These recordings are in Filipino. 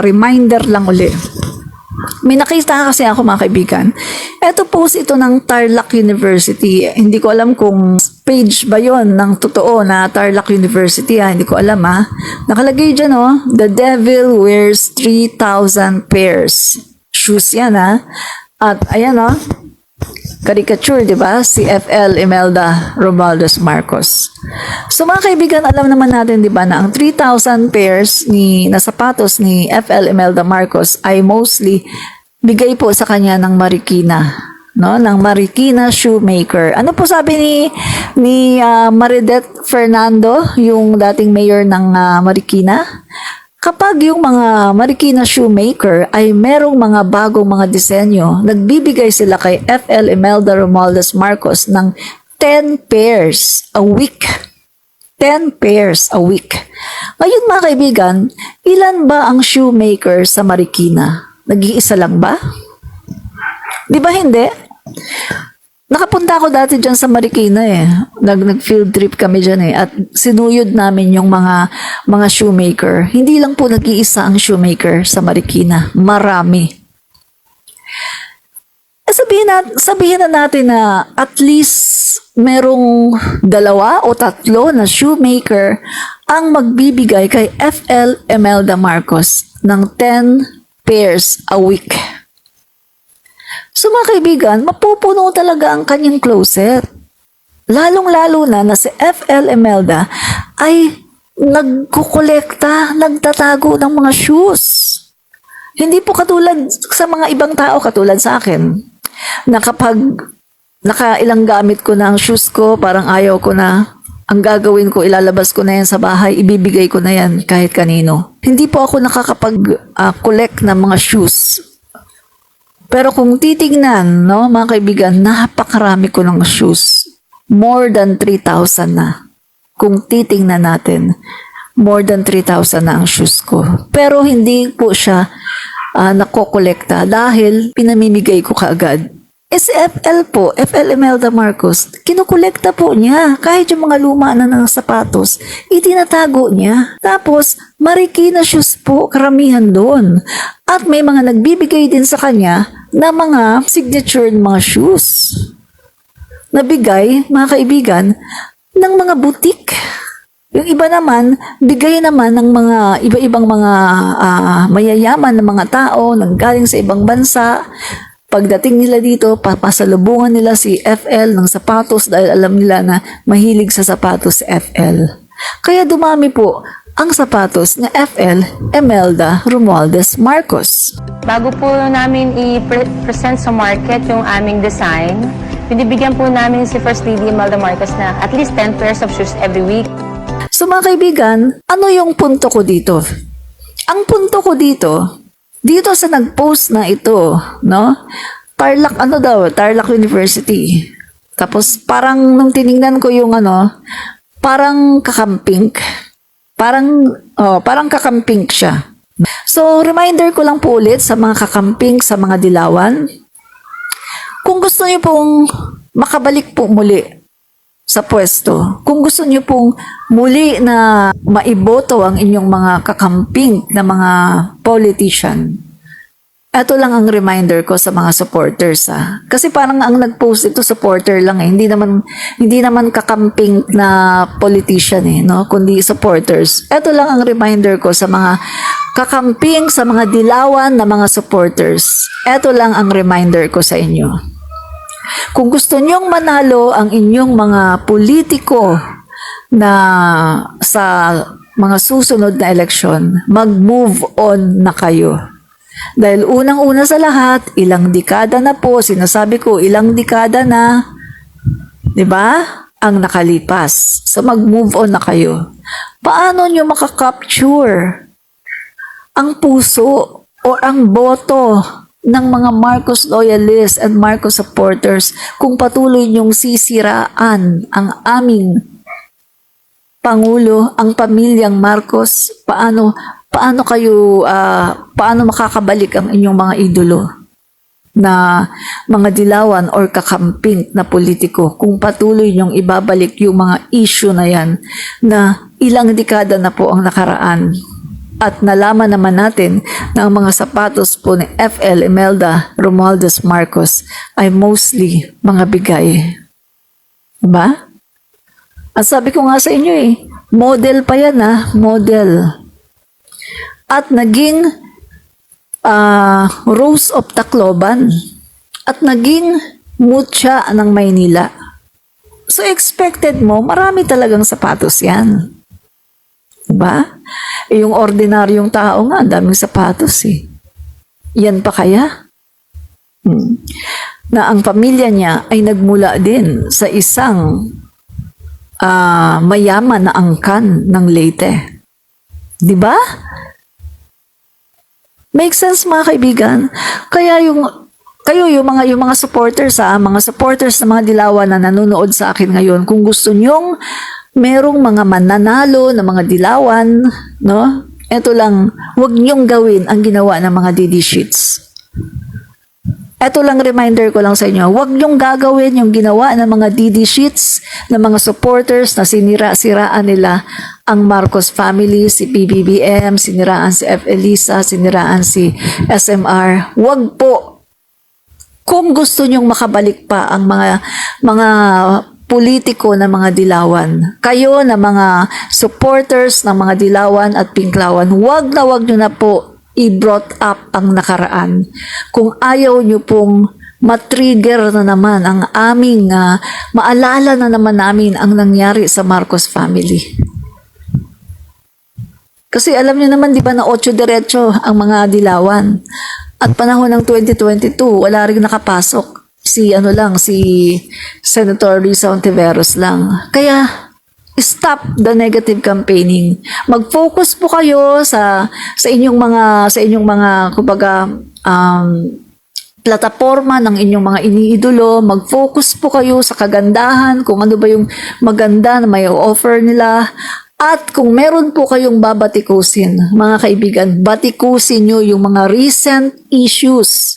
Reminder lang uli. May nakita kasi ako mga kaibigan. Ito post ito ng Tarlac University. Hindi ko alam kung page ba yon ng totoo na Tarlac University. Hindi ko alam Nakalagay dyan The devil wears 3,000 pairs. Shoes yan At ayan caricature, di ba? Si FL Imelda Romualdez Marcos. So mga kaibigan, alam naman natin, di ba, na ang 3,000 pairs na sapatos ni FL Imelda Marcos ay mostly bigay po sa kanya ng Marikina, no? Ng Marikina Shoemaker. Ano po sabi ni Maridet Fernando, yung dating mayor ng Marikina? Kapag yung mga Marikina Shoemaker ay merong mga bagong mga disenyo, nagbibigay sila kay FL Imelda Romualdez Marcos ng 10 pairs a week. 10 pairs a week. Ngayon mga kaibigan, ilan ba ang shoemaker sa Marikina? Nag-iisa lang ba? Di ba hindi? Nakapunta ako dati dyan sa Marikina Nag-field trip kami dyan At sinuyod namin yung mga shoemaker. Hindi lang po nag-iisa ang shoemaker sa Marikina. Marami. Sabihin na natin na at least merong 2 o 3 na shoemaker ang magbibigay kay FL Imelda Marcos ng 10 pairs a week. So mga kaibigan, mapupuno talaga ang kanyang closet. Lalong-lalo na si FL Imelda ay nagkukolekta, nagtatago ng mga shoes. Hindi po katulad sa mga ibang tao, katulad sa akin, na kapag nakailang gamit ko na ang shoes ko, parang ayaw ko na, ang gagawin ko, ilalabas ko na yan sa bahay, ibibigay ko na yan kahit kanino. Hindi po ako nakakapag-collect ng mga shoes. Pero kung titignan, mga kaibigan, napakarami ko ng shoes. More than 3,000 na. Kung titignan natin, more than 3,000 na ang shoes ko. Pero hindi po siya nakokolekta dahil pinamimigay ko kaagad. Si FL Imelda Marcos, kinukolekta po niya. Kahit yung mga luma na ng sapatos, itinatago niya. Tapos, Marikina shoes po, karamihan doon. At may mga nagbibigay din sa kanya na mga signature mga shoes. Nabigay, mga kaibigan, ng mga butik. Yung iba naman, bigay naman ng mga iba-ibang mga mayayaman na mga tao nanggaling sa ibang bansa. Pagdating nila dito, papasalubungan nila si FL ng sapatos dahil alam nila na mahilig sa sapatos si FL. Kaya dumami po ang sapatos ng FL Imelda Romualdez Marcos. Bago po namin i-present sa market yung aming design, binibigyan po namin si First Lady Imelda Marcos na at least 10 pairs of shoes every week. So mga kaibigan, ano yung punto ko dito? Ang punto ko dito sa nag-post na ito, Tarlac University. Tapos parang nung tiningnan ko yung parang kakamping. Parang kakamping siya. So, reminder ko lang po ulit sa mga kakamping, sa mga dilawan. Kung gusto niyo pong makabalik po muli sa pwesto, kung gusto niyo pong muli na maiboto ang inyong mga kakamping na mga politician, ito lang ang reminder ko sa mga supporters Kasi parang ang nag-post ito supporter lang hindi naman kakamping na politician kundi supporters. Ito lang ang reminder ko sa mga kakamping, sa mga dilawan na mga supporters. Ito lang ang reminder ko sa inyo. Kung gusto niyong manalo ang inyong mga politiko na sa mga susunod na eleksyon, mag-move on na kayo. Dahil unang-una sa lahat, ilang dekada na po, sinasabi ko, ilang dekada na, di ba, ang nakalipas. So mag-move on na kayo. Paano nyo makakapture ang puso o ang boto ng mga Marcos loyalists and Marcos supporters kung patuloy nyong sisiraan ang aming Pangulo, ang pamilyang Marcos? Paano makakabalik ang inyong mga idolo na mga dilawan or kakamping na politiko kung patuloy niyong ibabalik yung mga issue na yan na ilang dekada na po ang nakaraan? At nalaman naman natin na ang mga sapatos po ni FL Imelda Romualdez Marcos ay mostly mga bigay. Diba? At sabi ko nga sa inyo model pa yan model. At naging Rose of Tacloban. At naging Mucha ng Maynila. So expected mo, marami talagang sapatos yan. Diba? Yung ordinaryong tao nga, ang daming sapatos Yan pa kaya? Na ang pamilya niya ay nagmula din sa isang mayaman na angkan ng Leyte. Diba? Make sense mga kaibigan? Kaya yung mga supporters mga supporters ng mga dilawan na nanonood sa akin ngayon, kung gusto nyong merong mga mananalo na mga dilawan, no? Ito lang, huwag nyong gawin ang ginawa ng mga DD sheets. Ito lang reminder ko lang sa inyo, huwag nyong gagawin yung ginawa ng mga DD sheets ng mga supporters na sinira-siraan nila ang Marcos family, si PBBM, siniraan si F. Elisa, siniraan si SMR. Huwag po. Kung gusto nyong makabalik pa ang mga politiko ng mga dilawan, kayo na mga supporters ng mga dilawan at pinklawan, wag nyo na po i-brought up ang nakaraan. Kung ayaw nyo pong matrigger na naman ang aming, maalala na naman namin ang nangyari sa Marcos family. Kasi alam nyo naman, di ba, na 8 diretso ang mga dilawan. At panahon ng 2022, wala rin nakapasok. Si Senator Risa Ontiveros lang. Kaya, stop the negative campaigning. Mag-focus po kayo sa inyong mga kumbaga plataforma ng inyong mga iniidolo. Mag-focus po kayo sa kagandahan, kung ano ba yung maganda na may offer nila. At kung meron po kayong babatikusin, mga kaibigan, batikusin nyo yung mga recent issues.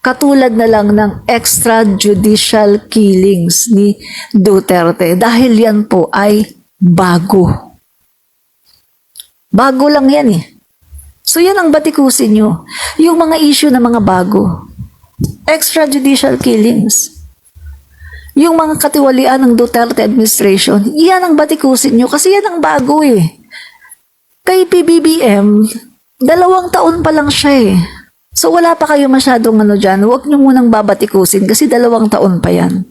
Katulad na lang ng extrajudicial killings ni Duterte. Dahil yan po ay bago. Bago lang yan So yan ang batikusin nyo. Yung mga issue na mga bago. Extrajudicial killings. Yung mga katiwalian ng Duterte administration, yan ang batikusin nyo kasi yan ang bago Kay PBBM, 2 taon pa lang siya So wala pa kayo masyadong dyan, huwag nyo munang babatikusin kasi 2 taon pa yan.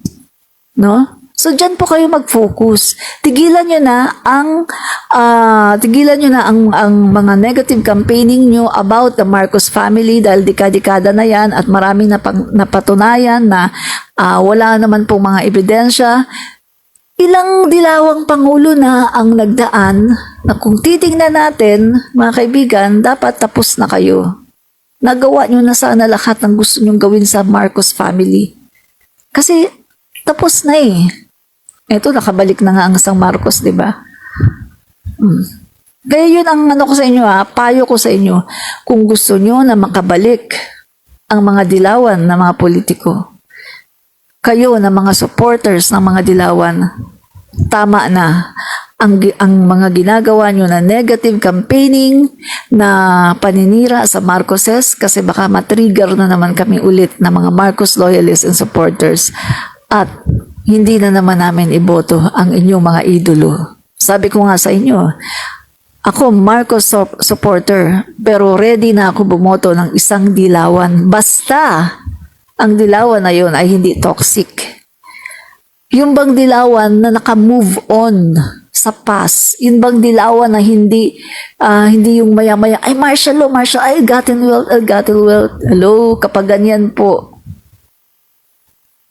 No? So dyan po kayo mag-focus. Tigilan nyo na ang mga negative campaigning nyo about the Marcos family dahil dekada-dekada na yan at maraming napatunayan na wala naman pong mga ebidensya. Ilang dilawang pangulo na ang nagdaan na kung titingnan natin, mga kaibigan, dapat tapos na kayo. Nagawa nyo na sana lahat ng gusto nyong gawin sa Marcos family. Kasi tapos na Ito, nakabalik na nga ang isang Marcos, di ba? Kaya yun ang ko sa inyo payo ko sa inyo. Kung gusto nyo na makabalik ang mga dilawan na mga politiko, kayo na mga supporters ng mga dilawan, tama na ang mga ginagawa nyo na negative campaigning na paninira sa Marcoses kasi baka matrigger na naman kami ulit ng mga Marcos loyalists and supporters at hindi na naman namin iboto ang inyong mga idolo. Sabi ko nga sa inyo, ako Marcos supporter pero ready na ako bumoto ng isang dilawan basta ang dilawan na yun ay hindi toxic. Yung bang dilawan na naka-move on sa past, yun bang dilawan na hindi yung maya-maya, ay martial law, ay gotten wealth, hello, kapag ganyan po,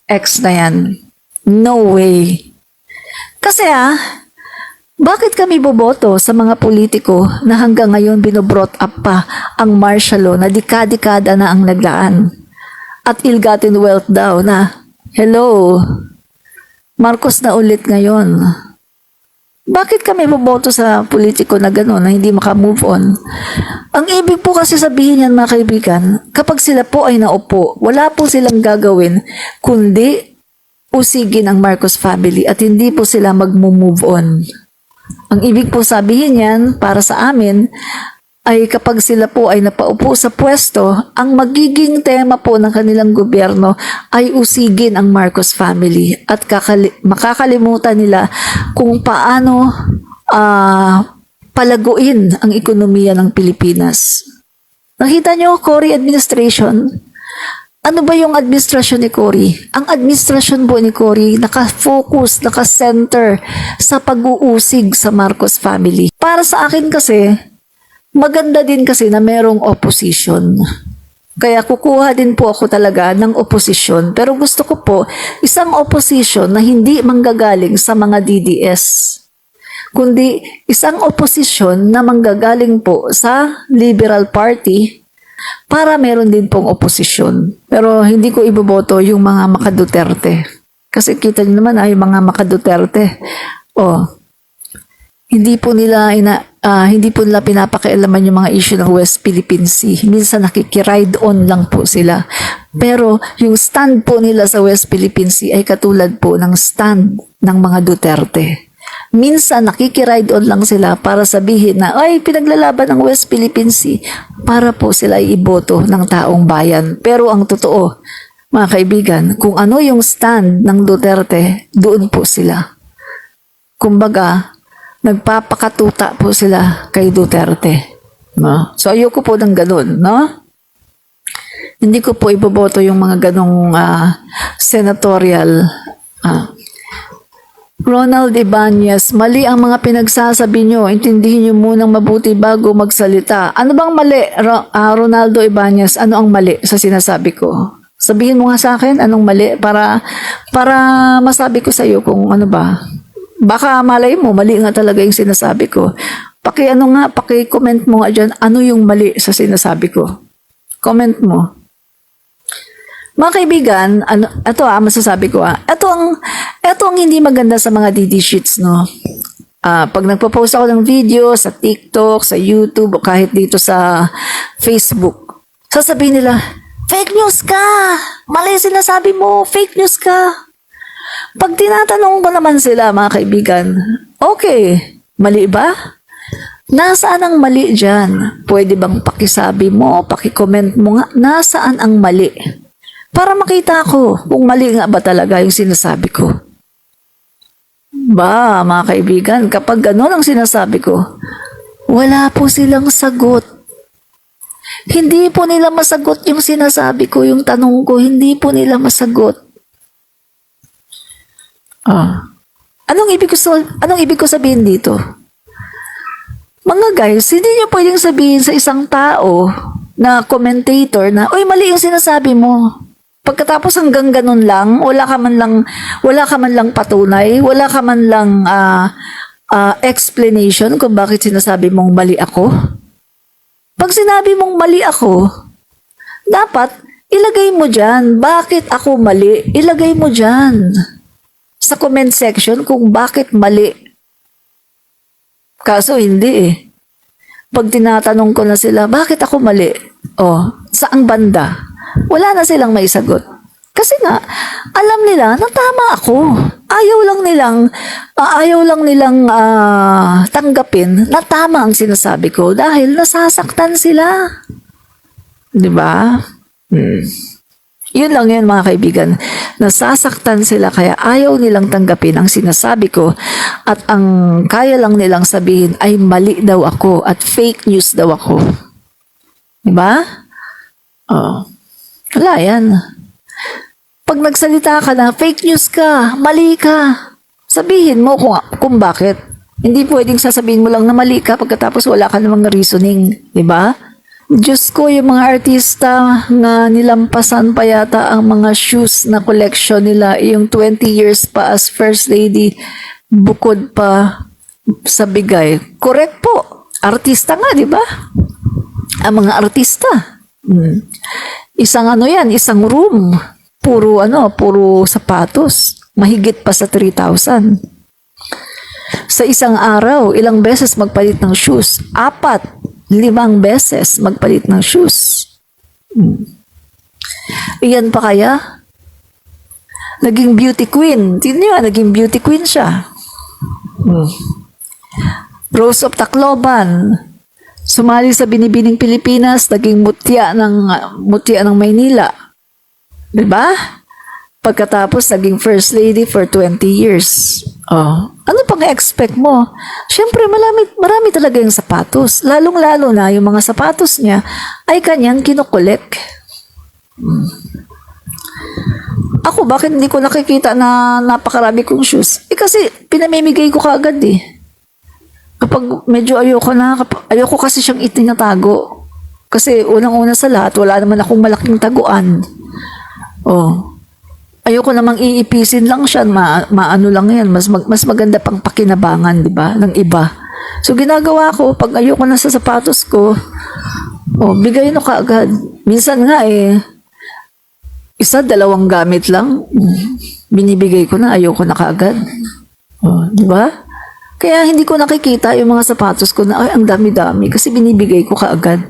X na yan. No way. Kasi bakit kami boboto sa mga politiko na hanggang ngayon binobrought up pa ang martial law na dekada-dekada na ang naglaan? At ill-gotten wealth daw na, hello, Marcos na ulit ngayon. Bakit kami boboto sa politiko na gano'n na hindi makamove on? Ang ibig po kasi sabihin yan mga kaibigan, kapag sila po ay naupo, wala po silang gagawin kundi usigin ang Marcos family at hindi po sila mag-move on. Ang ibig po sabihin yan para sa amin ay kapag sila po ay napaupo sa pwesto, ang magiging tema po ng kanilang gobyerno ay usigin ang Marcos family at makakalimutan nila kung paano palaguin ang ekonomiya ng Pilipinas. Nakita nyo, Cory administration? Ano ba yung administrasyon ni Cory? Ang administrasyon po ni Cory nakafocus, nakasenter sa pag-uusig sa Marcos family. Para sa akin kasi, maganda din kasi na merong opposition. Kaya kukuha din po ako talaga ng opposition. Pero gusto ko po isang opposition na hindi manggagaling sa mga DDS. Kundi isang opposition na manggagaling po sa Liberal Party para meron din pong oposisyon. Pero hindi ko iboboto yung mga maka-Duterte. Kasi kita niyo naman ay mga maka-Duterte. Hindi po nila pinapakialaman yung mga issue ng West Philippine Sea. Minsan nakikiride on lang po sila. Pero yung stand po nila sa West Philippine Sea ay katulad po ng stand ng mga Duterte. Minsan nakikiride on lang sila para sabihin na ay pinaglalaban ng West Philippine Sea para po sila iboto ng taong bayan. Pero ang totoo, mga kaibigan, kung ano yung stand ng Duterte, doon po sila. Kumbaga, nagpapakatuta po sila kay Duterte. No? So ayoko po ng ganun, no? Hindi ko po iboboto yung mga ganong senatorial Ronald Ibanez, mali ang mga pinagsasabi nyo. Intindihin nyo munang mabuti bago magsalita. Ano bang mali, Ronaldo Ibanez? Ano ang mali sa sinasabi ko? Sabihin mo nga sa akin, anong mali para masabi ko sa iyo kung ano ba. Baka malay mo, mali nga talaga yung sinasabi ko. Paki-comment mo nga dyan, ano yung mali sa sinasabi ko. Comment mo. Mga kaibigan, ito masasabi ko ito ang hindi maganda sa mga DD sheets, no? Pag nagpo-post ako ng video sa TikTok, sa YouTube, o kahit dito sa Facebook, sasabihin nila, fake news ka! Mali sinasabi mo, fake news ka! Pag tinatanong ko naman sila, mga kaibigan, okay, mali ba? Nasaan ang mali dyan? Pwede bang pakisabi mo, pakicomment mo nga, nasaan ang mali? Para makita ko kung mali nga ba talaga yung sinasabi ko. Mga kaibigan, kapag gano'n ang sinasabi ko, wala po silang sagot. Hindi po nila masagot yung sinasabi ko, yung tanong ko, hindi po nila masagot. Anong ibig ko sabihin dito? Mga guys, hindi nyo pwedeng sabihin sa isang tao na commentator na, uy, mali yung sinasabi mo. Pagkatapos hanggang ganun lang, wala ka man lang patunay, wala ka man lang explanation kung bakit sinasabi mong mali ako. Pag sinabi mong mali ako, dapat ilagay mo dyan, bakit ako mali? Ilagay mo dyan sa comment section kung bakit mali. Kaso hindi Pag tinatanong ko na sila, bakit ako mali? Saang banda? Wala na silang may sagot. Kasi nga, alam nila na tama ako. Ayaw lang nilang tanggapin na tama ang sinasabi ko dahil nasasaktan sila. 'Di ba? Yun lang yun, mga kaibigan. Nasasaktan sila kaya ayaw nilang tanggapin ang sinasabi ko at ang kaya lang nilang sabihin ay mali daw ako at fake news daw ako. 'Di ba? Wala yan. Pag nagsalita ka na, fake news ka, mali ka, sabihin mo kung bakit. Hindi pwedeng sasabihin mo lang na mali ka pagkatapos wala ka namang reasoning. Diba? Diyos ko, yung mga artista nga nilampasan pa yata ang mga shoes na collection nila, yung 20 years pa as First Lady, bukod pa sa bigay. Correct po. Artista nga, diba? Ang mga artista. Isang isang room, puro sapatos, mahigit pa sa 3,000. Sa isang araw, ilang beses magpalit ng shoes? 4, 5 beses magpalit ng shoes. Iyan pa kaya? Naging beauty queen. Tignan niyo, naging beauty queen siya. Rose of Tacloban. Sumali sa Binibining Pilipinas, naging mutya ng Maynila. 'Di ba? Pagkatapos, naging First Lady for 20 years. Oh, ano pang expect mo? Siyempre, marami talaga yung sapatos. Lalong-lalo na yung mga sapatos niya ay kanyang kinukolek. Ako, bakit hindi ko nakikita na napakarami kong shoes? Kasi pinamimigay ko kaagad eh. Kapag medyo ayoko kasi siyang itinatago. Kasi unang-una sa lahat, wala naman akong malaking taguan. Oh. Ayoko namang iipisin lang siya, maano lang yan, mas maganda pang pakinabangan, di ba, ng iba. So, ginagawa ko, pag ayoko na sa sapatos ko, bigay no kaagad. Minsan nga isa, 2 gamit lang, binibigay ko na, ayoko na kaagad. Di ba? Kaya hindi ko nakikita yung mga sapatos ko na, ay, ang dami-dami, kasi binibigay ko kaagad.